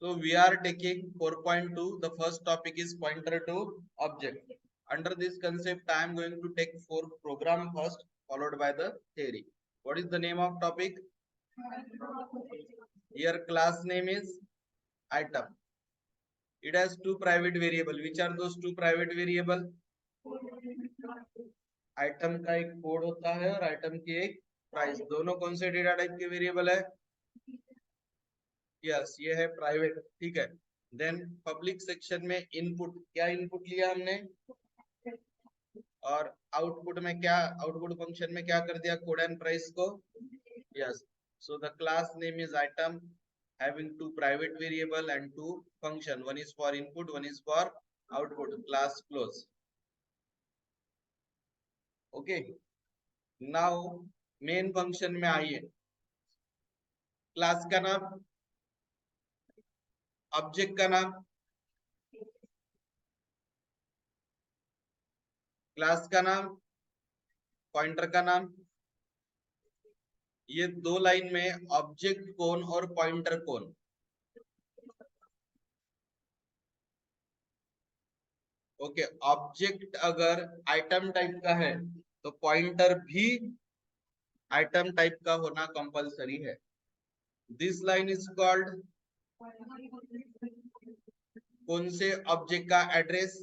So we are taking 4.2. The first topic is pointer to object. Under this concept, I am going to take 4 program first, followed by the theory. What is the name of topic? Here class name is item. It has 2 private variable. Which are those 2 private variable? Item का एक code होता है और item की एक price. दोनों कौन से data type के variable है? Yes, ये है प्राइवेट. ठीक है. देन पब्लिक सेक्शन में इनपुट, क्या इनपुट लिया हमने, और आउटपुट में क्या, आउटपुट फंक्शन में क्या कर दिया, कोड एंड प्राइस को. Yes. So the class name is item having 2 private variable and 2 function. One is for input, one is for output. Class close. Okay. Now main function में आइए. Class का नाम, object का नाम, class का नाम, pointer का नाम. ये 2 लाइन में ऑब्जेक्ट कौन और पॉइंटर कौन? ओके. ऑब्जेक्ट अगर आइटम टाइप का है तो पॉइंटर भी आइटम टाइप का होना कंपलसरी है. दिस लाइन इज कॉल्ड, कौन से ऑब्जेक्ट का एड्रेस?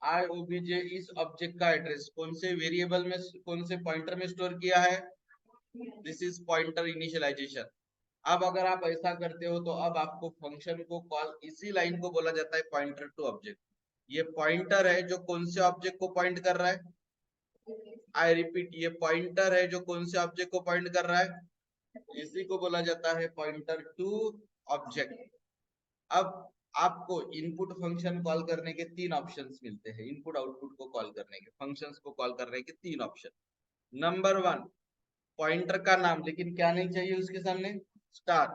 IOBJ इस ऑब्जेक्ट का एड्रेस कौन से वेरिएबल में, कौन से पॉइंटर में स्टोर किया है? This is pointer initialization. अब अगर आप ऐसा करते हो तो अब आपको फंक्शन को कॉल, इसी लाइन को बोला जाता है पॉइंटर टू ऑब्जेक्ट. ये पॉइंटर है जो कौन से ऑब्जेक्ट को पॉइंट कर रहा है? आई रिपीट, ये पॉइंटर है जो कौन से ऑब्जेक्ट को पॉइंट कर रहा है? इसी को बोला जाता है पॉइंटर टू ऑब्जेक्ट. अब आपको इनपुट फंक्शन कॉल करने के 3 ऑप्शंस मिलते हैं. इनपुट आउटपुट को कॉल करने के, फंक्शंस को कॉल करने के 3 ऑप्शन. नंबर 1, पॉइंटर का नाम, लेकिन क्या नहीं चाहिए उसके सामने? स्टार.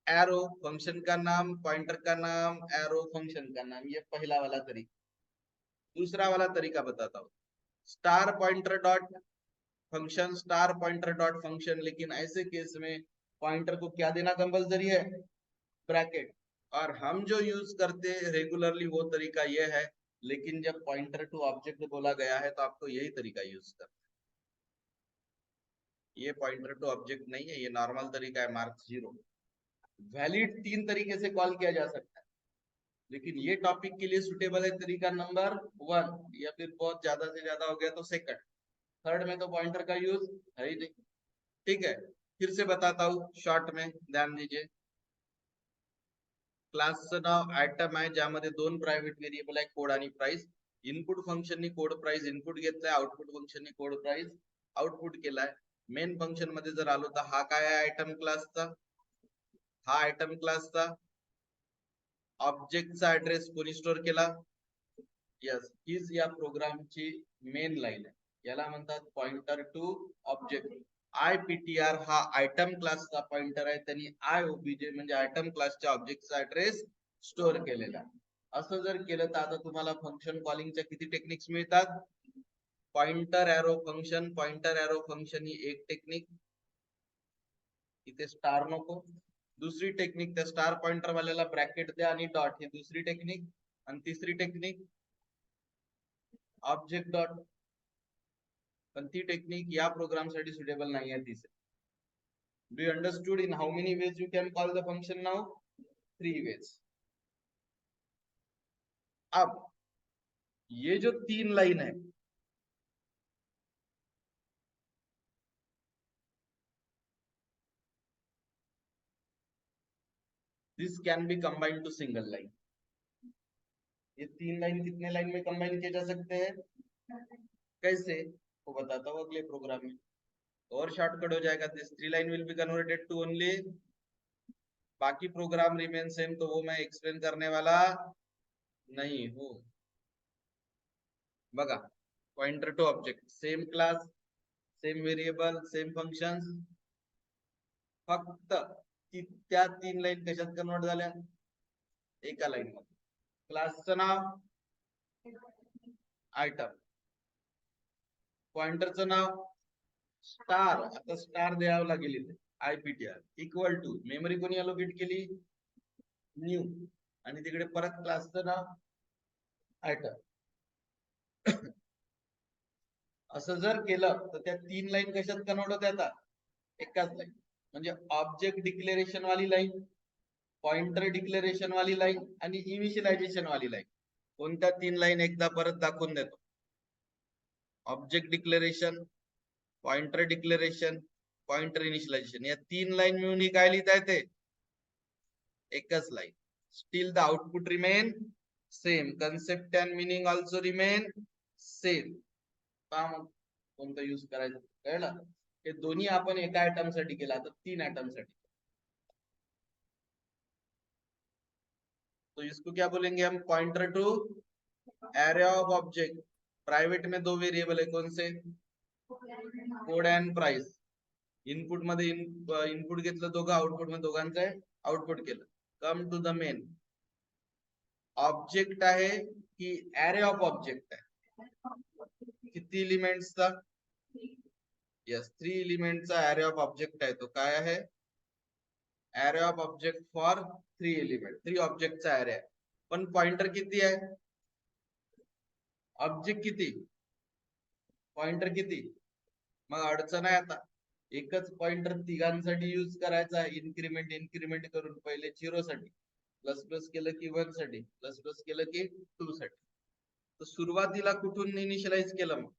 एरो, फंक्शन का नाम, पॉइंटर का नाम, एरो, फंक्शन का नाम. ये पहला वाला तरीका. दूसरा वाला तरीका बताता हूँ. Star pointer dot function, star pointer dot function. लेकिन ऐसे केस में पॉइंटर को क्या देना कंपलसरी है? ब्रैकेट. और हम जो यूज करते हैं रेगुलरली वो तरीका ये है, लेकिन जब पॉइंटर टू ऑब्जेक्ट बोला गया है तो आपको यही तरीका यूज करना है. ये पॉइंटर टू ऑब्जेक्ट नहीं है, ये नॉर्मल तरीका है, मार्क 0. वैलिड 3 तरीके से कॉल किया जा सकता है, लेकिन ये टॉपिक के लिए सुटेबल है तरीका नंबर 1, या फिर बहुत ज्यादा से ज्यादा हो गया तो सेकंड. थर्ड में तो पॉइंटर का यूज है ही नहीं. ठीक है, फिर से बताता हूँ शॉर्ट में, ध्यान दीजिए. क्लासचं नाव आयटम आहे, ज्यामध्ये 2 प्रायव्हेट व्हेरिएबल आहे, कोड आणि प्राइस. इनपुट फंक्शननी कोड प्राइस इनपुट घेतलाय, आउटपुट फंक्शननी कोड प्राइस आउटपुट केलाय. मेन फंक्शन मध्ये जर आलो तर हा काय आहे? आयटम क्लासचा. हा आयटम क्लासचा ऑब्जेक्टचा ऍड्रेस कोणी स्टोअर केला? यस, हीच या प्रोग्रामची मेन लाइन आहे. याला म्हणतात पॉइंटर टू ऑब्जेक्ट. IPTR हा आयटम क्लासचा पॉइंटर आहे, त्यांनी IOBJ म्हणजे आयटम क्लासच्या ऑब्जेक्टचा ऍड्रेस स्टोअर केलेला. असं जर केलं तर आता तुम्हाला फंक्शन कॉलिंगच्या किती टेक्निक्स मिळतात? Pointer arrow function, pointer arrow function ही एक टेक्निक, इथे स्टार नको. दुसरी टेक्निक, त्या स्टार पॉइंटर वाल्याला ब्रॅकेट द्या आणि डॉट, ही दुसरी टेक्निक. आणि तिसरी टेक्निक ऑब्जेक्ट डॉट. पण ती टेक्निक या प्रोग्राम साठी सुटेबल नाही आहे. तिसरी, do you understood in how many ways you can call the function now? 3 ways. अब ये जो 3 लाइन है, this can be combined to single line. ये 3 लाइन कितने लाइन में कंबाइन किए जा सकते हैं? कैसे, वो बताता हूँ अगले प्रोग्राम में. और शॉर्टकट हो जाएगा. This 3 line will be converted to only, बाकी प्रोग्राम रिमेन सेम, तो वो मैं एक्सप्लेन करने वाला नहीं हूँ. बघा, pointer to object, same class, same variable, same functions. फक्त त्या 3 लाइन कशात कन्वर्ट झाल्या? एका लाइन मध्ये. क्लासचं नाव आयटम, पॉइंटरचं नाव स्टार. आता स्टार द्यावं लागेल इथे. IPTR इक्वल टू मेमरी कोणी अलोकेट केली, न्यू, आणि तिकडे परत क्लासचं नाव आयटम. असं जर केलं तर त्या 3 लाईन कशात कन्वर्ट होते आता, एकाच लाईन. म्हणजे ऑब्जेक्ट डिक्लेरेशन वाली लाईन, पॉइंटर डिक्लेरेशन वाली लाईन आणि इनिशियलायझेशन वाली लाईन. कोणत्या 3 लाईन एकदा परत दाखवून देतो. Object declaration, pointer declaration, pointer initialisation, या 3 लाईन मिळून ही काय लिहिता येते, एकच line. Still the output remain same, concept and meaning also remain same. मग कोणतं यूज करायचं कळलं. हे दोन्ही आपण एका आयटम साठी केला, तर 3 आयटम साठी. तो इसको क्या बोलेंगे हम, pointer to array of object. Private में 2 वेरिएबल है, कौन से, कोड एंड प्राइस. इनपुट मध्ये इनपुट घेतलं दोघं, आउटपुट मध्ये दोघांचं आउटपुट केलं. Come to the main. Object आहे की एरे ऑफ ऑब्जेक्ट आहे, किती एलिमेंट्सचा, यस 3 एलिमेंटचा एरे ऑफ ऑब्जेक्ट आहे. तो काय आहे, array of object for 3 element, 3 ऑब्जेक्टचा एरे आहे. पण पॉइंटर किती आहे, ऑब्जेक्ट किती, पॉइंटर किती. मग अडचण आहे आता, एकच पॉइंटर तिघांसाठी यूज करायचा आहे. इन्क्रीमेंट करून पहिले 0 साठी, प्लस प्लस केलं की 1 साठी, प्लस प्लस केलं की 2 साठी. तर सुरुवातीला कुठून इनिशियलाइज केलं, मग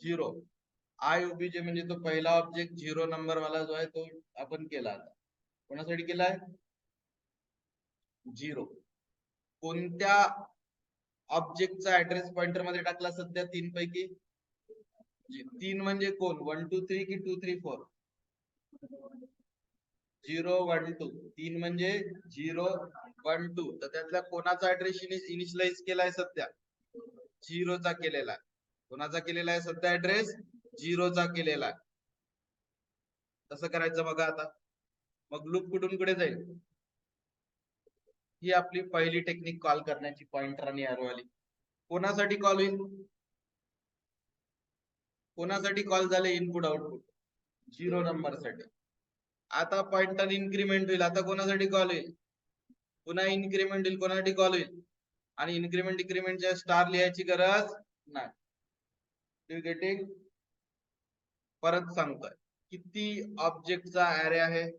0. IOBJ म्हणजे तो पहिला ऑब्जेक्ट 0 नंबर वाला जो आहे तो आपण केला. आता कोणासाठी केलाय, 0. कोणत्या ऑब्जेक्टचा ऍड्रेस पॉइंटर मध्ये टाकला सध्या 3 पैकी, 3 म्हणजे कोण, 1 2 3 की 2 3 4, 0 1 2. 3 म्हणजे 0 1 2. तर त्यातल्या कोणाचा ऍड्रेस इनिशियलाइज केलाय सध्या, 0 चा केलेला. कोणाचा केलेला आहे सध्या ऍड्रेस, 0 चा केलेला. कसं करायचं बघा आता. मग लूप कुठून कुठे जाईल, ही आपली पहिली टेक्निक कॉल करण्याची, पॉइंटर आणि एरो वाली. कोणासाठी कॉल होईल, कोणासाठी कॉल झाले, इनपुट आउटपुट 0 नंबर साठी. आता पॉइंटर इन्क्रीमेंट होईल, आता कोणासाठी कॉल होईल, पुन्हा इन्क्रीमेंट होईल, कोणासाठी कॉल होईल. आणि इन्क्रीमेंट डिक्रीमेंटच्या स्टार लिहायची गरज नाही. You getting. परत सांगतोय, किती ऑब्जेक्टचा ऍरे आहे,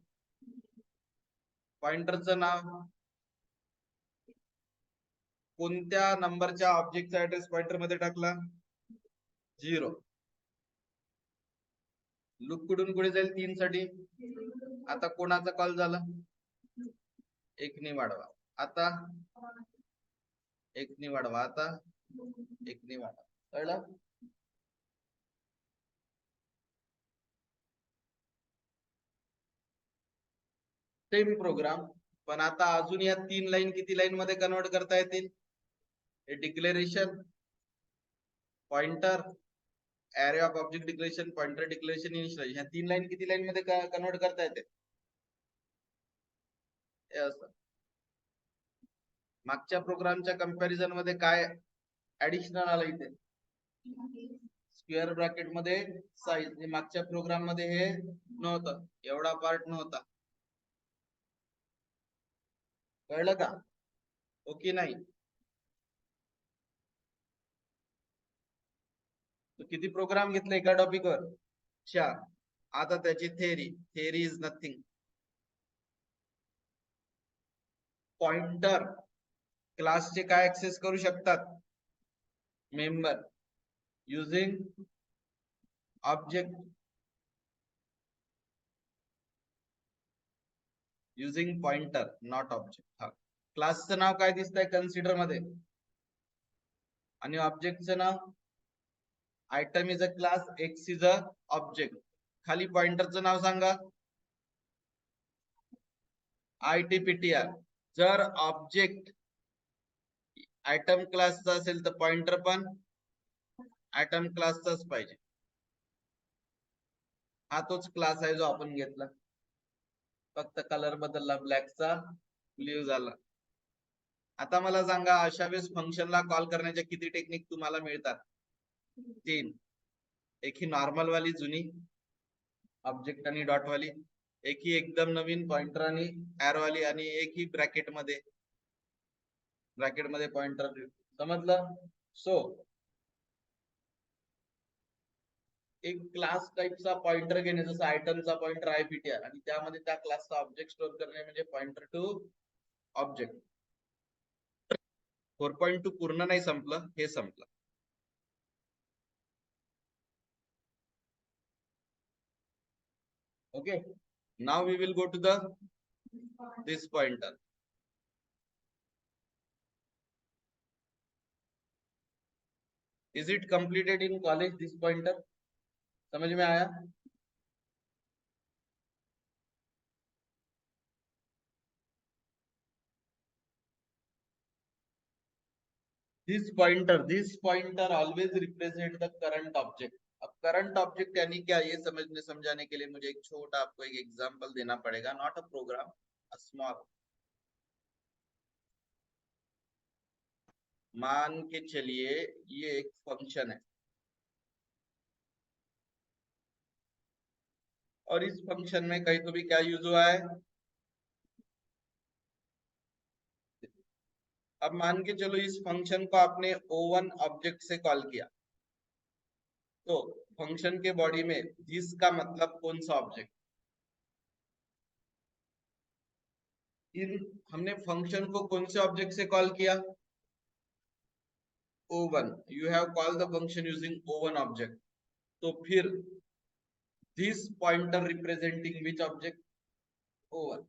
पॉइंटरचं नाव, कोणत्या नंबरच्या ऑब्जेक्टचा ऍड्रेस पॉइंटर मध्ये टाकला, 0. लूप कुठून कुठे जाईल, 3 साठी. आता कोणाचा कॉल झाला, 1 ने वाढवा. आता 1 ने वाढवा, आता 1 ने वाढवा. कळलं. सेम प्रोग्राम, पण आता अजून या 3 लाईन किती लाईन मध्ये कन्वर्ट करता येतील, हे declaration, pointer, array of object declaration, pointer declaration, initialisation, ह्या 3 लाईन किती लाईन मध्ये कन्वर्ट करता येते. मागच्या प्रोग्रामच्या कंपॅरिझन मध्ये काय ऍडिशनल आलं इथे, स्क्वेअर ब्रॅकेट मध्ये साईज. मागच्या प्रोग्राम मध्ये हे नव्हतं, एवढा पार्ट नव्हता. कळलं का, ओके नाही. तो किती प्रोग्राम घेतले एका टॉपिकवर, 4. आता त्याची थेरी इज नथिंग. पॉइंटर क्लासचे काय ऍक्सेस करू शकतात, member, using object, using pointer not object. क्लासचं नाव काय दिसतंय कन्सिडर मध्ये, आणि ऑब्जेक्टचं नाव, item is a class, X is a object. खाली पॉइंटरचं नाव सांगा, ITPTR. जर ऑब्जेक्ट आयटम क्लासचा असेल तर पॉइंटर पण आयटम क्लासचाच पाहिजे. हा तोच क्लास आहे जो आपण घेतला, फक्त कलर बदलला, ब्लॅकचा ब्ल्यू झाला. आता मला सांगा, अशा वेळेस फंक्शनला कॉल करण्याच्या किती टेक्निक तुम्हाला मिळतात, 3. एक ही नॉर्मल वाली जुनी, ऑब्जेक्ट आणि डॉट वाली, एक ही एकदम नवीन पॉइंटर आणि एरो वाली, आणि एक ही ब्रॅकेट मध्ये पॉइंटर. समजलं? सो एक क्लास टाईपचा पॉइंटर घेणे, जसं आयटमचा पॉइंटर आहे ptr, आणि त्यामध्ये त्या क्लासचा ऑब्जेक्ट स्टोअर करणे म्हणजे पॉइंटर टू ऑब्जेक्ट. 4.2 पूर्ण नाही संपलं, हे संपलं. Okay, now we will go to this pointer. Is it completed in college, this pointer? समझ में आया? This pointer always represent the current object. अब करंट ऑब्जेक्ट यानी क्या, ये समझाने के लिए मुझे एक छोटा आपको एक एग्जांपल देना पड़ेगा. Not a program, a small. मान के चलिए ये एक फंक्शन है, और इस फंक्शन में कहीं तो भी क्या यूज हुआ है. अब मान के चलो इस फंक्शन को आपने O1 ऑब्जेक्ट से कॉल किया, तो फंक्शन के बॉडी में दिस का मतलब कौन सा ऑब्जेक्ट. इन हमने फंक्शन को कौन से ऑब्जेक्ट से कॉल किया. O1. You have called the function using O1 object. तो फिर this pointer representing which object? O1.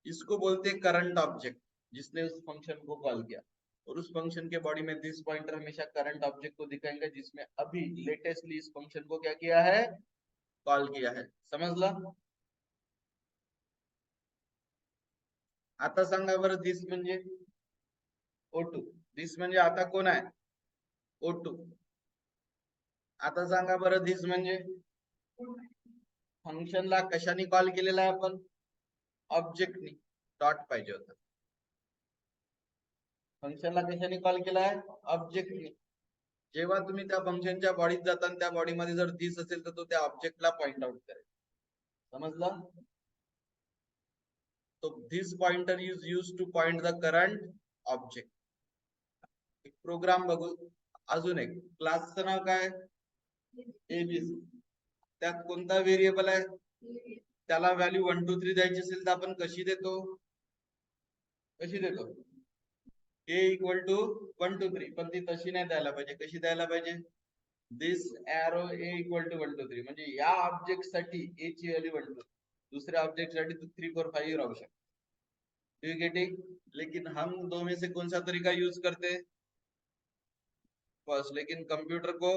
इसको बोलते हैं करंट ऑब्जेक्ट, जिसने उस फंक्शन को कॉल किया. और उस फंक्शन के बॉडी में दिस पॉइंटर हमेशा करंट ऑब्जेक्ट को दिखाएंगे, जिसमें अभी लेटेस्टली इस फंक्शन को क्या किया है, कॉल किया है. समझला? आता सांगा बरं, दिस म्हणजे O2. दिस म्हणजे आता कोण आहे, O2. आता सांगा बरं, दिस म्हणजे फंक्शनला कशाने कॉल केलेला आहे आपण, ऑब्जेक्टनी. डॉट पाहिजे होता. फंक्शनला कशाने कॉल केला आहे, ऑब्जेक्टनी. जेव्हा तुम्ही त्या फंक्शनच्या बॉडीत जाता आणि त्या बॉडी मध्ये जर दिस असेल तर तो त्या ऑब्जेक्टला पॉइंट आउट करेल. समजलं? तो this pointer is use to point the current object. एक प्रोग्राम बघू. अजून एक, क्लासचं नाव काय, एबीसी. त्यात कोणता व्हेरिएबल आहे, त्याला व्हॅल्यू 1 2 3 द्यायची असेल तर आपण कशी देतो, a इक्वल टू 1 2 3. पण ती तशी नाही द्यायला पाहिजे. कशी द्यायला पाहिजे, दिस एरो a इक्वल टू 1 2 3. म्हणजे या ऑब्जेक्ट साठी a ची व्हॅल्यू 1 2, दूसरे ऑब्जेक्ट साठी 3 4 5 राहू शकते. You getting? लेकिन हम दो में से कौन सा तरीका यूज करते हैं, फर्स्ट. लेकिन कंप्यूटर को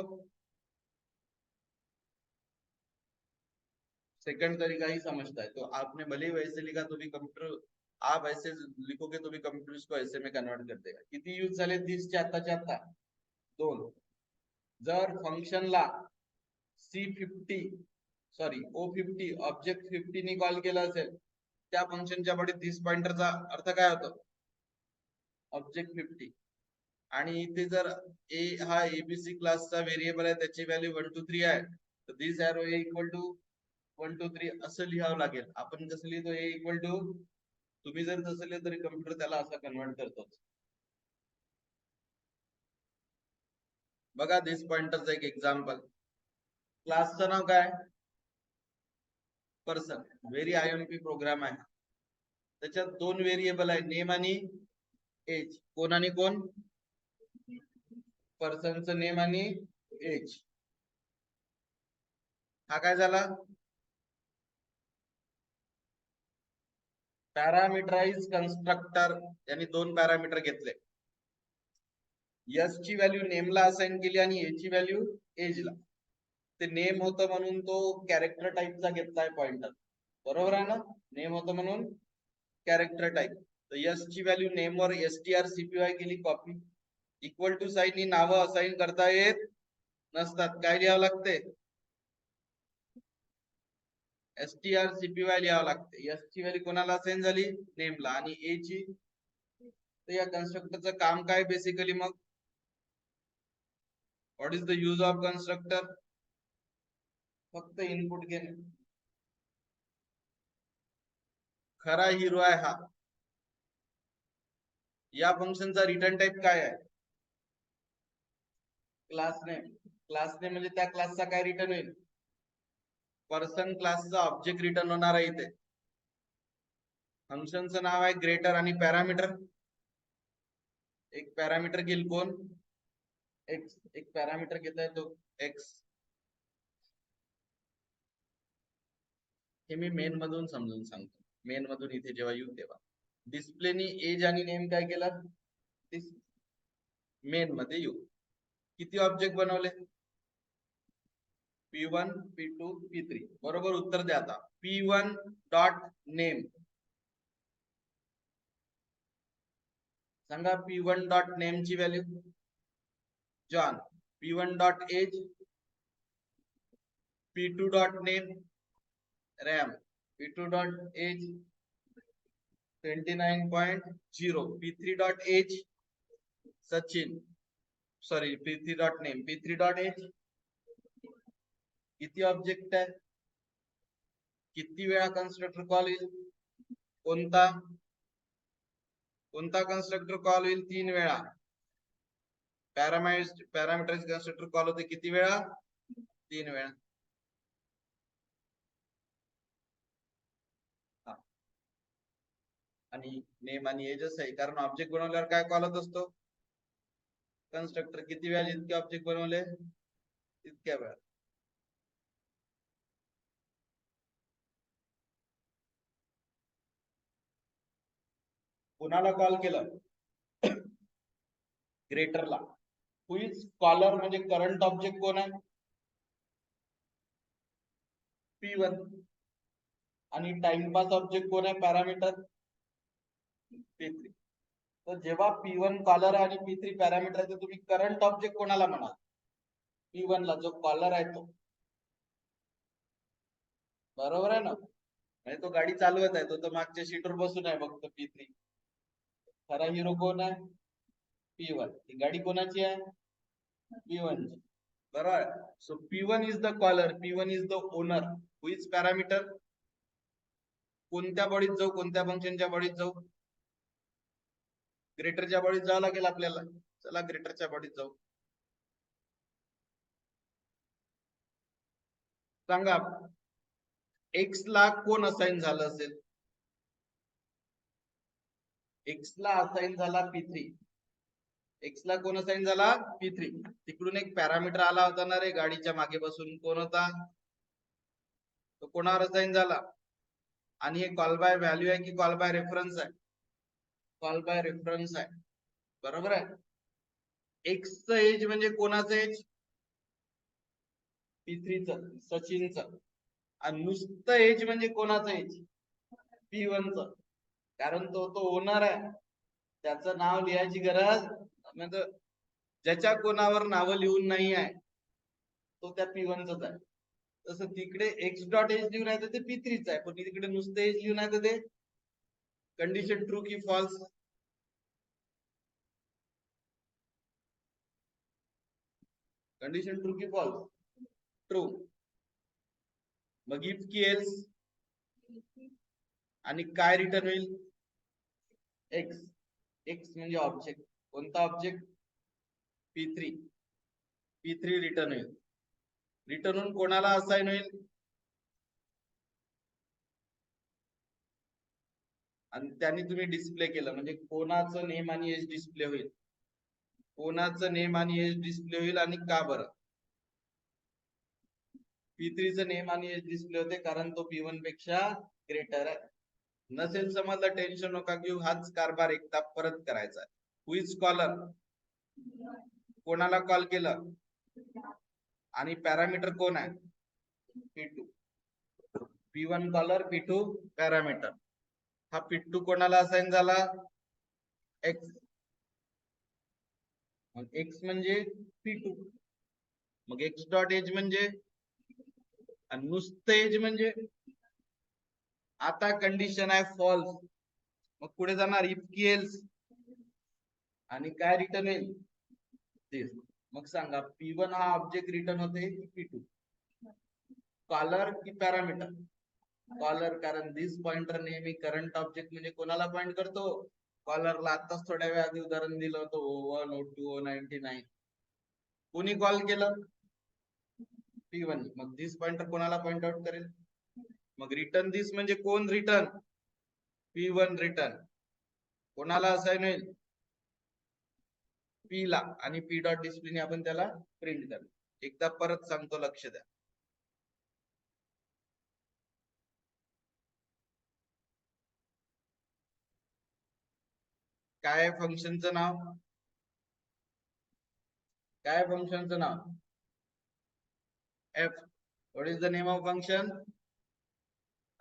सेकंड तरीका ही समझता है. तो आपने भले ही वैसे लिखा तो भी कंप्यूटर, आप ऐसे लिखोगे तो भी कंप्यूटर इसको ऐसे में कन्वर्ट कर देगा. किती यूज झाले दिसचे आताच्या आता, 2. जर फंक्शनला C50 सॉरी O50 ऑब्जेक्ट 50 ने कॉल केला असेल, त्या फंक्शनच्या बॉडीत दिस पॉइंटरचा अर्थ काय होतो, ऑब्जेक्ट 50. आणि इथे जर ए हा एबीसी क्लासचा व्हेरिएबल आहे, त्याची व्हॅल्यू 1 2 3 आहे, तर दिस एरो ए इक्वल टू 1 2 3 असं लिहावं लागेल. आपण कसं लिहितो, ए इक्वल टू, तुम्ही जर तसं लिहिलं तरी कम्प्युटर त्याला असं कन्वर्ट करतो. बघा दिस पॉइंटरचं एक एक्झाम्पल. क्लासचं नाव काय, पर्सन. व्हेरी आयएमपी प्रोग्राम आहे. त्याच्यात 2 व्हेरिएबल आहे, नेम आणि एज. कोण आणि कोण, पर्सनचं नेम आणि एज. हा काय झाला, पॅरामीटराइज कन्स्ट्रक्टर. यांनी 2 पॅरामीटर घेतले. एस ची व्हॅल्यू नेमला असाइन केली आणि ए ची व्हॅल्यू एजला. ते नेम होतं म्हणून तो कॅरेक्टर टाईपचा घेतलाय पॉइंटर. बरोबर आहे ना, नेम होतं म्हणून कॅरेक्टर टाईप. तर एस ची व्हॅल्यू नेमवर strcpy केली कॉपी. इक्वल टू साइन ही नावं असाइन करता येत नसतात. काय लिहावं लागते, strcpy लिहावं लागते. एस ची व्हॅल्यू कोणाला असाइन झाली, नेमला, आणि ए ची. तर या कन्स्ट्रक्टरचं काम काय बेसिकली, मग what is the use of constructor, फक्त इनपुट घेणे. खरा हिरो आहे हा. या फंक्शनचा रिटर्न टाइप काय आहे? Class name. क्लास नेम म्हणजे त्या क्लासचा काय रिटर्न होईल? पर्सन क्लासचा ऑब्जेक्ट रिटर्न होणार आहे इथे. फंक्शनचं नाव आहे ग्रेटर आणि पॅरामीटर. एक पॅरामीटर घेईल कोण? एक्स. एक पॅरामीटर घेता येतो एक्स. हे मी मेन मधून समजून सांगतो. मेन मधून इथे जेव्हा येऊ तेव्हा डिस्प्लेनी एज आणि नेम काय केलं? मेन मध्ये येऊ. किती ऑब्जेक्ट बनवले? P1, P2, P3. बरोबर उत्तर द्या आता. P1 डॉट नेम सांगा. P1 डॉट नेम ची value John. P1 dot age, P2 dot name Ram, P2 dot age 29.0, P3 dot age Sachin, sorry P3 dot name, P3 dot age. किती object आहे? किती वेळा कन्स्ट्रक्टर कॉल येईल? कोणता कोणता कन्स्ट्रक्टर कॉल होईल? 3 वेळा. पॅरामीटर्स कन्स्ट्रक्टर कॉल होते किती वेळा? 3 वेळा. आणि नेम आणि एजच आहे, कारण ऑब्जेक्ट बनवल्यावर काय कॉल होत असतो? कन्स्ट्रक्टर. किती वेळा जितके ऑब्जेक्ट बनवले तितक्या वेळा. कुणाला कॉल केलं? ग्रेटरला. हु इज कॉलर म्हणजे करंट ऑब्जेक्ट कोण आहे? P1. आणि टाइमपास ऑब्जेक्ट कोण आहे? Parameter P3. तर जेव्हा P1 कॉलर आणि P3 पॅरामीटर आहे, तुम्ही करंट ऑब्जेक्ट कोणाला म्हणाल? P1 ला, जो कॉलर आहे तो. बरोबर आहे ना? म्हणजे तो गाडी चालवत आहे, तो तर मागच्या सीटवर बसून आहे फक्त P3. खरा हिरो कोण आहे? P1. ही गाडी कोणाची आहे? P1 ची. बरोबर. So P1 is the caller, P1 is the owner. Who is parameter? कोणत्या बॉडीत जाऊ? कोणत्या फंक्शनच्या बॉडीत जाऊ? ग्रेटरच्या बॉडीत जावं लागेल आपल्याला. चला ग्रेटरच्या बॉडीत जाऊ. सांगा एक्स ला कोण असाइन झालं असेल? एक्स ला असाइन झाला P3. एक्स ला कोण असाइन झाला? P3. तिकडून एक पॅरामीटर आला होता ना रे गाडीच्या मागे बसून, कोण होता? तो कोणावर असाइन झाला? आणि हे कॉल बाय व्हॅल्यू आहे की कॉल बाय रेफरन्स आहे? कॉल बाय रेफरन्स आहे. बरोबर आहे. एक्सचं एज म्हणजे कोणाचं एज? P3च, सचिनचं. आणि नुसतं एज म्हणजे कोणाचं एज? P1च. कारण तो ओनर आहे, त्याचं नाव लिहायची गरज म्हणजे ज्याच्या कोणावर नाव लिहून नाही आहे तो त्या P1च आहे. तसं तिकडे एक्स डॉट एज लिहून आहे तर ते P3च आहे, पण तिकडे नुसतं एज लिहून आहे तर ते कंडिशन ट्रू की फॉल्स? कंडिशन ट्रू की फॉल्स? ट्रू. मग इफ की एल्स आणि काय रिटर्न होईल? एक्स. एक्स म्हणजे ऑब्जेक्ट. कोणता ऑब्जेक्ट? P3. P3 रिटर्न होईल. रिटर्न होऊन कोणाला असाइन होईल? आणि त्यांनी तुम्ही डिस्प्ले केलं म्हणजे कोणाचं नेम आणि एज डिस्प्ले होईल? कोणाचं नेम आणि एज डिस्प्ले होईल आणि का बरं? P3चं नेम आणि एज डिस्प्ले होते कारण तो P1 पेक्षा ग्रेटर आहे. नसेल समजलं टेन्शन नका घेऊ, हाच कारभार एकदा परत करायचा. हु इज कॉलर? कोणाला कॉल केलं? आणि पॅरामीटर कोण आहे? P2. P1 collar, P2 parameter. हा P2 कोणाला असाइन झाला? एक्स. मग एक्स म्हणजे P2. मग एक्स डॉट एज म्हणजे, आणि नुसतं एज म्हणजे, आता कंडिशन आहे फॉल्स. मग पुढे जाणार इफ की एल्स आणि काय रिटर्न येईल? दिस. मग सांगा P1 हा ऑब्जेक्ट रिटर्न होते की P2? कॉलर की पॅरामीटर? कॉलर, कारण दिस पॉइंटर नेहमी करंट ऑब्जेक्ट म्हणजे कोणाला पॉइंट करतो? कॉलरला. आताच थोड्या वेळ आधी उदाहरण दिलं होतं O1 O2 O99. कोणी कॉल केलं? P1. मग दिस पॉइंटर कोणाला पॉइंट आउट करेल? मग रिटर्न दिस म्हणजे कोण रिटर्न? P1 रिटर्न कोणाला असाइन होईल? P ला. आणि P डॉट डिस्प्लेने आपण त्याला प्रिंट करतो. एकदा परत सांगतो, लक्ष द्या. काय फंक्शनचं नाव? काय फंक्शनचं नाव? F. What is the name of function?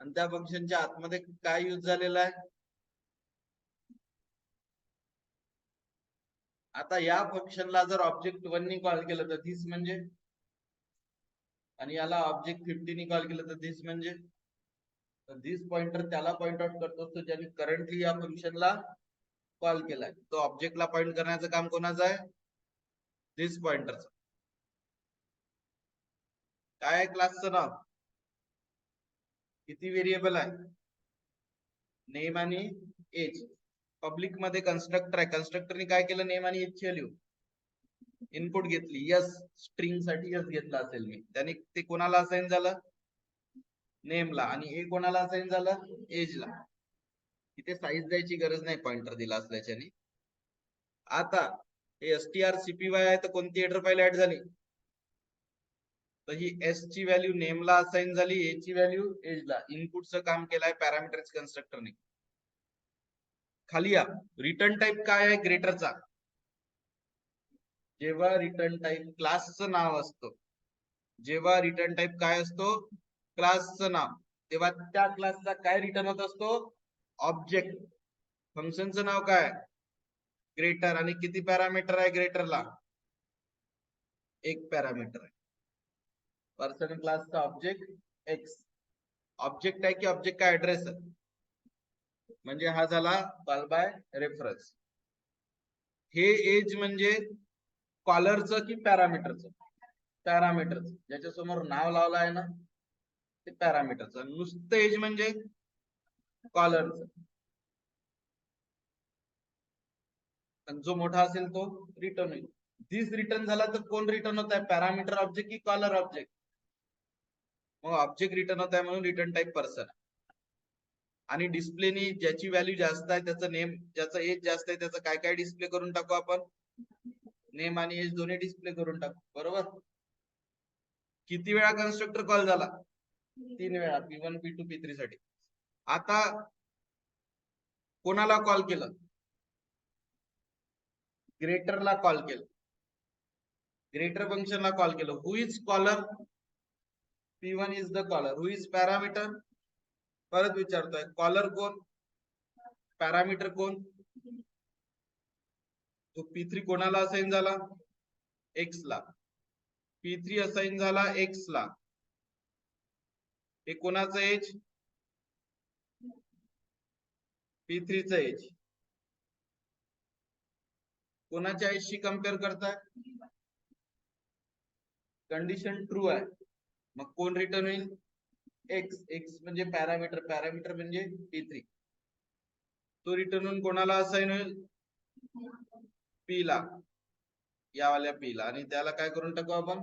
आणि त्या फंक्शनच्या आतमध्ये काय यूज झालेला आहे? आता या फंक्शनला जर ऑब्जेक्ट 1 नी कॉल केलं तर दिस म्हणजे, आणि याला ऑब्जेक्ट 50 नी कॉल केलं तर दिस म्हणजे, दिस पॉइंटर त्याला पॉइंट आउट करतो तो ज्याने करंटली या फंक्शनला कॉल केलाय. तो ऑब्जेक्टला पॉइंट करण्याचं काम कोणाचं आहे? दिस पॉइंटरचं. काय आहे क्लासचं नाव? किती व्हेरिएबल आहे? नेम आणि एज. पब्लिक मध्ये कन्स्ट्रक्टर आहे. कन्स्ट्रक्टरने काय केलं? नेम आणि एज ची व्हॅल्यू इनपुट घेतली. यस, स्ट्रिंग साठी यस घेतला असेल मी. त्याने ते कोणाला असाइन झालं? नेमला. आणि ए कोणाला असाइन झालं? एजला. इथे साईज द्यायची गरज नाही पॉइंटर दिला असल्याच्याने. आता strcpy आहे तर कोणती हेडर फाईल ऍड झाली? तर ही एस ची व्हॅल्यू नेमला असाइन झाली, ए ची व्हॅल्यू एजला. इनपुटचं काम केलंय पॅरामीटर्स कन्स्ट्रक्टरने. खाली या. रिटर्न टाइप काय आहे ग्रेटरचा? जेव्हा रिटर्न टाइप क्लासचं नाव असतो, जेव्हा रिटर्न टाइप काय असतो? क्लासचं नाव, तेव्हा त्या क्लासचा काय रिटर्न होत असतो? ऑब्जेक्ट. फंक्शनचं नाव काय? ग्रेटर. आणि किती पॅरामीटर आहे ग्रेटरला? एक पॅरामीटर आहे. पर्सन क्लासचा ऑब्जेक्ट एक्स. ऑब्जेक्ट आहे की ऑब्जेक्ट का ऍड्रेस? म्हणजे हा झाला कॉल बाय रेफरन्स. हे एज म्हणजे कॉलरचं की पॅरामीटरचं? पॅरामीटरचं. ज्याच्या समोर नाव लावलं आहे ना ते पॅरामीटरचं. नुसतं एज म्हणजे कॉलरचं. जो मोठा असेल तो रिटर्न होईल. दिस रिटर्न झाला तर कोण रिटर्न होत आहे? पॅरामीटर ऑब्जेक्ट की कॉलर ऑब्जेक्ट? मग ऑब्जेक्ट रिटर्न होत आहे म्हणून रिटर्न टाइप पर्सन. आणि डिस्प्लेनी ज्याची व्हॅल्यू जास्त आहे त्याचं नेम, ज्याचं एज जास्त आहे त्याचं काय काय डिस्प्ले करून टाकू आपण? नेम आणि एज दोन्ही डिस्प्ले करून टाकू. बरोबर. किती वेळा कन्स्ट्रक्टर कॉल झाला? 3 वेळा. P1 P2 P3 साठी. आता कोणाला कॉल केलं? ग्रेटरला कॉल केलं. ग्रेटर फंक्शनला कॉल केलं. Who is caller? P1 is the caller. Who is parameter? परत विचारतोय, कॉलर कोण? पॅरामीटर कोण? तो P3 कोणाला असाइन झाला? एक्स ला. P3 असाइन झाला एक्स ला. हे कोणाचं एज? P3 चं एज. कोणाच्या एजशी कम्पेअर करताय? कंडिशन ट्रू आहे. मग कोण रिटर्न होईल? एक्स. एक्स म्हणजे पॅरामीटर, पॅरामीटर म्हणजे P3. तो रिटर्न होऊन कोणाला असाइन होईल? P ला. यावाल्या P ला. आणि त्याला काय करून टाकू आपण?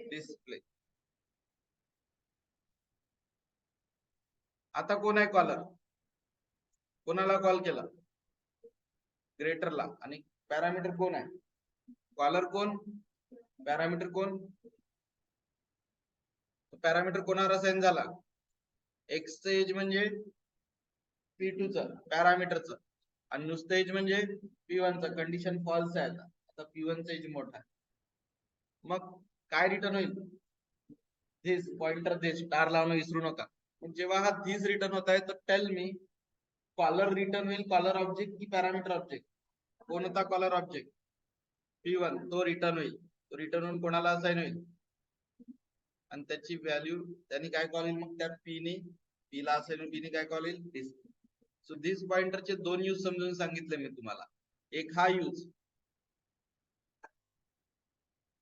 डिस्प्ले. आता कोण आहे कॉलर? कोणाला कॉल केला? ग्रेटरला. आणि पॅरामीटर कोण आहे? कॉलर कोण? पॅरामीटर कोण? पॅरामीटर कोणावर असाइन झाला? एक्स चं एज म्हणजे P2 चं पॅरामीटरचं. आणि नुसतं एज म्हणजे P1 चं. कंडिशन फॉल्स आहे. आता P1 चं एज मोठा आहे. मग काय रिटर्न होईल? दिस. पॉइंटर दिस. स्टार लावणं विसरू नका. जेव्हा हा दिस रिटर्न होत आहे तर टेल मी, कॉलर रिटर्न होईल कॉलर ऑब्जेक्ट की पॅरामीटर ऑब्जेक्ट? कोण होता कॉलर ऑब्जेक्ट? P1. तो रिटर्न होईल. तो रिटर्न होऊन कोणाला असाइन होईल? आणि त्याची व्हॅल्यू त्यांनी काय कॉल होईल? मग त्या P ला असेल, P ने काय कॉल होईल? दिस. सो दिस पॉइंटरचे दोन यूज समजून सांगितले मी तुम्हाला. एक हा यूज,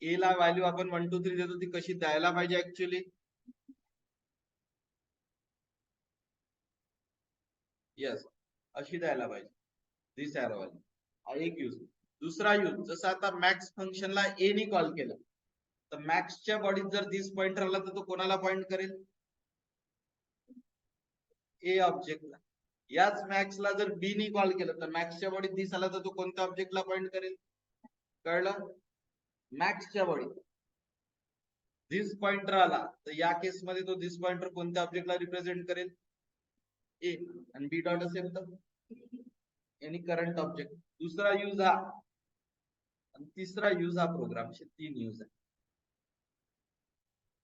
ए ला व्हॅल्यू आपण 1 2 3 देतो ती कशी द्यायला पाहिजे ऍक्च्युअली? यस, अशी द्यायला पाहिजे. दिस एरो वाली हा एक यूज. दुसरा यूज, जसं आता मॅक्स फंक्शनला ए नी कॉल केलं तर मॅक्सच्या बॉडीत जर दिस पॉइंटर आला तर तो कोणाला पॉइंट करेल? ए ऑब्जेक्टला. याच मॅक्सला जर बी नी कॉल केलं तर मॅक्सच्या बॉडीत दिस आला तर तो कोणत्या ऑब्जेक्टला पॉइंट करेल? कळलं? मॅक्सच्या बॉडीत दिस पॉइंटर आला तर या केस मध्ये तो दिस पॉइंटर कोणत्या ऑब्जेक्टला रिप्रेझेंट करेल? ए. आणि बी डॉट असेल तर एनी करंट ऑब्जेक्ट. दूसरा यूज हा आणि तीसरा यूज हा प्रोग्राम. 3 यूज है.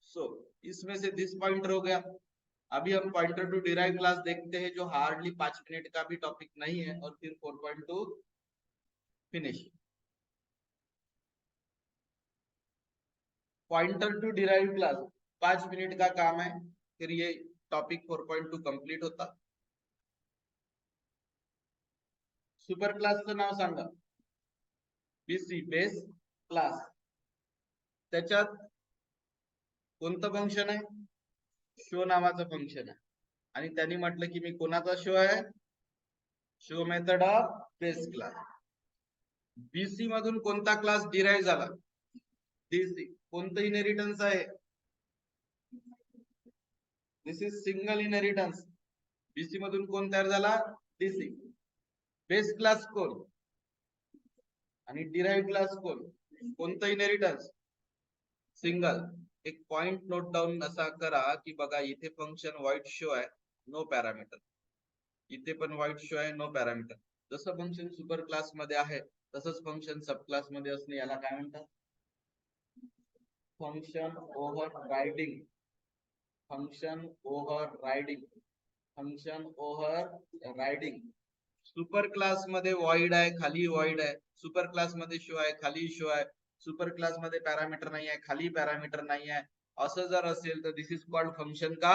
सो इसमें से दिस पॉइंटर हो गया. अभी हम पॉइंटर टू डिराइव क्लास देखते हैं जो हार्डली 5 मिनट का भी टॉपिक नहीं है और फिर 4.2 finish. Pointer to derive class 5 minute का काम है, फिर ये टॉपिक 4.2 कंप्लीट होता. सुपर क्लासचं नाव सांगा. BC base class. त्याच्यात कोणतं फंक्शन आहे? शो नावाचं फंक्शन आहे. आणि त्यांनी म्हटलं की मी कोणाचा शो आहे? Show method of base class. BC मधून कोणता क्लास डिराइव्ह झाला? डीसी. कोणतं इनहेरिटन्स आहे? दिस इज सिंगल इनहेरिटन्स. बीसी मधून कोण तयार झाला? डीसी. बेस क्लास कोण आणि डिराइव्ह क्लास कोण? कोणतं इनहेरिटन्स? सिंगल. एक पॉइंट नोट डाऊन असा करा की बघा इथे फंक्शन व्हाईट शो आहे, नो पॅरामीटर. इथे पण व्हाईट शो आहे, नो पॅरामीटर. जसं फंक्शन सुपर क्लास मध्ये आहे तसंच फंक्शन सब क्लास मध्ये असणे याला काय म्हणतात? Function over riding. Function over riding. Function over riding. Super class मध्ये वॉइड आहे, खाली वॉइड आहे. सुपर क्लास मध्ये शो आहे, खाली शो आहे. सुपर क्लास मध्ये पॅरामीटर नाही आहे, खाली पॅरामीटर नाही आहे. असं जर असेल तर दिस इज कॉल्ड फंक्शन का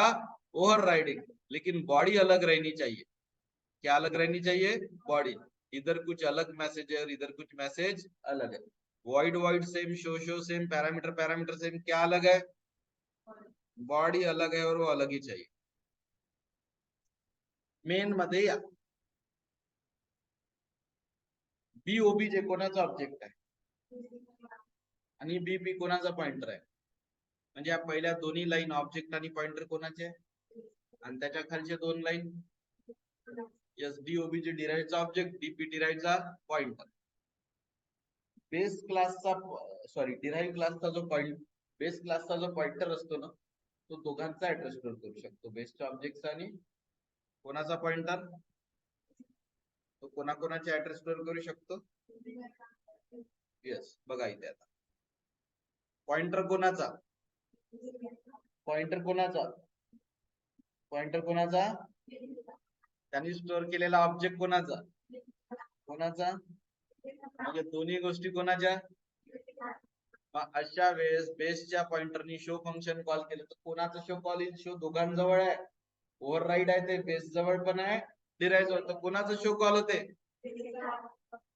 ओव्हर राइडिंग. लेकिन बॉडी अलग रहनी चाहिए. क्या अलग रहनी चाहिए? बॉडी. इधर कुछ अलग मैसेज है और इधर कुछ मैसेज अलग है. Void void same, show same, parameter parameter same. क्या अलग है? बॉडी अलग है और वो अलग ही चाहिए. मेन मध्ये या. बीओबीजे कोणाचा ऑब्जेक्ट आहे आणि बीपी कोणाचा पॉइंटर आहे? म्हणजे या पहिल्या दोन्ही लाईन ऑब्जेक्ट आणि पॉइंटर कोणाचे आणि त्याच्या खालच्या दोन लाईन यस डीओबीजे डिराइव्हचा ऑब्जेक्ट, डीपी डिराइव्हचा पॉइंटर. बेस क्लासचा सॉरी डिराइव्ह क्लासचा जो पॉइंट बेस क्लासचा जो पॉइंटर असतो ना तो दोघांचा ऍड्रेस स्टोअर करू शकतो. बेसच्या ऑब्जेक्टचा आणि कोणाचा पॉइंटर तो कोणाकोणाचे ऍड्रेस स्टोअर करू शकतो? यस. बघा इथे आता पॉइंटर कोणाचा? पॉइंटर कोणाचा? पॉइंटर कोणाचा? त्यांनी स्टोअर केलेला ऑब्जेक्ट कोणाचा? कोणाचा? म्हणजे दोन्ही गोष्टी कोणाच्या? अशा वेळेस बेसच्या पॉइंटरनी शो फंक्शन कॉल केलं तर कोणाचं शो कॉल येईल? शो दोघांजवळ आहे, ओव्हरराईड आहे, ते बेस जवळ पण आहे, डिराइव्ह जवळ. तर कोणाचं शो कॉल होते?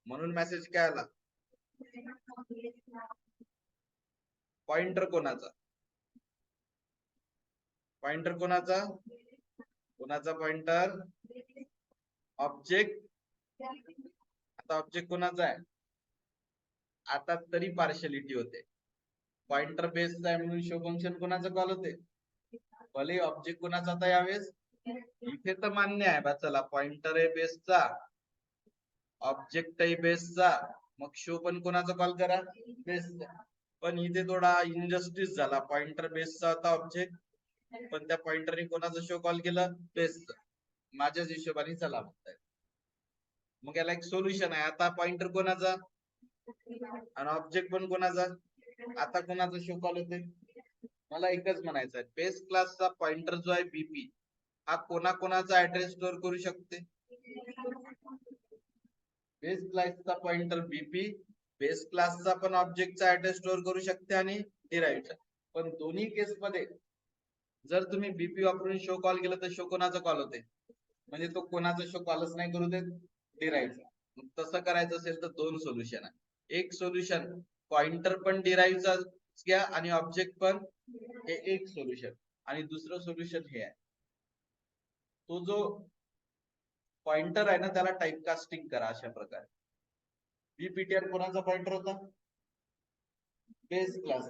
म्हणून मेसेज काय आला? पॉइंटर कोणाचा? पॉइंटर कोणाचा? कोणाचा पॉइंटर? ऑब्जेक्ट. आता ऑब्जेक्ट कोणाचा आहे? आता तरी पार्शलिटी होते. पॉइंटर बेसचा आहे म्हणून शो फंक्शन कोणाचं कॉल होते? भले ऑब्जेक्ट कोणाचा आता यावेळेस इथे तर मान्य आहे बा, चला पॉइंटर आहे बेसचा, ऑब्जेक्ट आहे बेसचा, मग शो पण कोणाचा कॉल करा? बेसचा. पण इथे थोडा इनजस्टिस झाला. पॉइंटर बेसचा होता ऑब्जेक्ट, पण त्या पॉइंटरने कोणाचं शो कॉल केलं? बेसचं. माझ्याच हिशोबाने चला म्हणताय. मग याला एक सोल्युशन आहे. आता पॉइंटर कोणाचा आणि ऑब्जेक्ट पण कोणाचा? आता कोणाचा शो कॉल होते? मला एकच म्हणायचं आहे, बेस क्लासचा पॉइंटर जो आहे बीपी हा कोणाकोणाचा ऍड्रेस स्टोअर करू शकते? बेस क्लासचा पॉइंटर बीपी बेस क्लासचा पण ऑब्जेक्टचा ऍड्रेस स्टोअर करू शकते आणि डिराइव्हचा. पण दोन्ही केस मध्ये जर तुम्ही बीपी वापरून शो कॉल केलं तर शो कोणाचा कॉल होते? म्हणजे तो कोणाचा शो कॉलच नाही करू देत, डिराइव्हचा. तसं करायचं असेल तर दोन सोल्युशन आहे. एक सोल्युशन पॉइंटर पण डिराइव्हचा घ्या आणि ऑब्जेक्ट पण, हे एक सोल्युशन. आणि दुसरं सोल्युशन हे आहे, तो जो पॉइंटर आहे ना त्याला टाइपकास्टिंग करा अशा प्रकारे. बीपीटीआर कोणाचा पॉइंटर होता? Base class.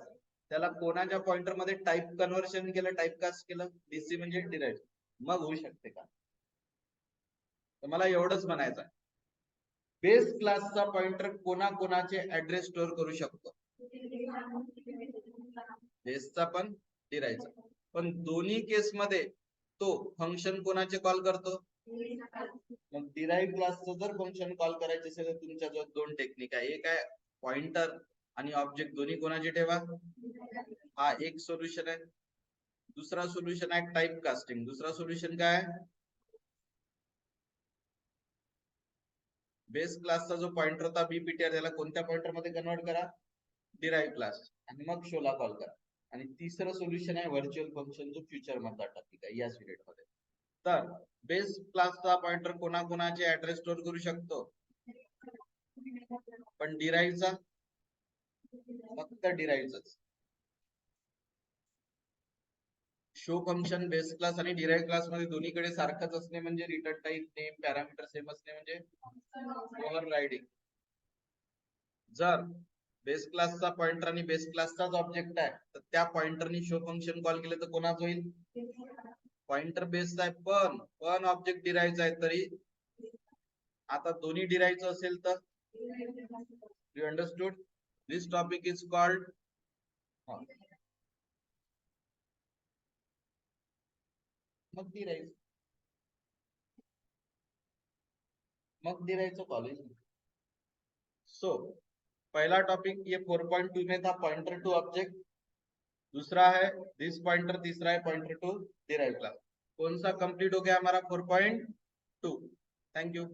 त्याला कोणाच्या पॉइंटर मध्ये टाइप कन्व्हर्शन केलं, टाइपकास्ट केलं? डीसी म्हणजे डिराइव्ह. मग होऊ शकते का? तर मला एवढंच म्हणायचं आहे, बेस क्लासचा पॉइंटर कोणाचे ऍड्रेस स्टोअर करू शकतो? बेसचा पण डिराइव्हचा पण. दोन्ही केस मध्ये तो फंक्शन कोणाचे कॉल करतो? मग डिराइव्ह क्लासचं जर फंक्शन कॉल करायचे असेल तर तुमच्याजवळ दोन टेक्निक आहे. एक आहे पॉइंटर आणि ऑब्जेक्ट दोन्ही कोणाचे ठेवा, हा एक सोल्युशन आहे. दुसरा सोल्युशन आहे टाइप कास्टिंग. दुसरा सोल्युशन काय आहे? बेस क्लासचा जो पॉइंटर होता बीपीटीआर त्याला कोणत्या पॉइंटर मध्ये कन्वर्ट करा? डिराइव्ह क्लास, आणि मग शोला कॉल करा. आणि तिसरं सोल्युशन आहे व्हर्च्युअल फंक्शन, जो फ्युचर मधला टॉपिक आहे या पिरियड मध्ये. तर बेस क्लासचा पॉइंटर कोणाचे ऍड्रेस स्टोअर करू शकतो? पण डिराइव्हचा फक्त डिराइव्हच. शो फंक्शन बेस क्लास आणि डिराइव्ह क्लास मध्ये दोन्हीकडे सारखंच असणे म्हणजे return type name parameter same असणे म्हणजे ओव्हररायडिंग. जर बेस क्लासचा पॉइंटर आणि बेस क्लासचाच ऑब्जेक्ट आहे तर त्या पॉइंटरनी शो फंक्शन कॉल केलं तर कोणाच होईल? पॉइंटर बेसचा आहे पण ऑब्जेक्ट डिराइव्हचा आहे तरी. आता दोन्ही डिराइव्हचं असेल तर you understood. This topic is called मग डिराइव्हचं कॉलेज. सो पहला टॉपिक ये 4.2 में था, पॉइंटर टू ऑब्जेक्ट. दूसरा है दिस पॉइंटर, तीसरा है पॉइंटर टू डिराइव क्लास. कौन सा कंप्लीट हो गया हमारा? 4.2. Thank you.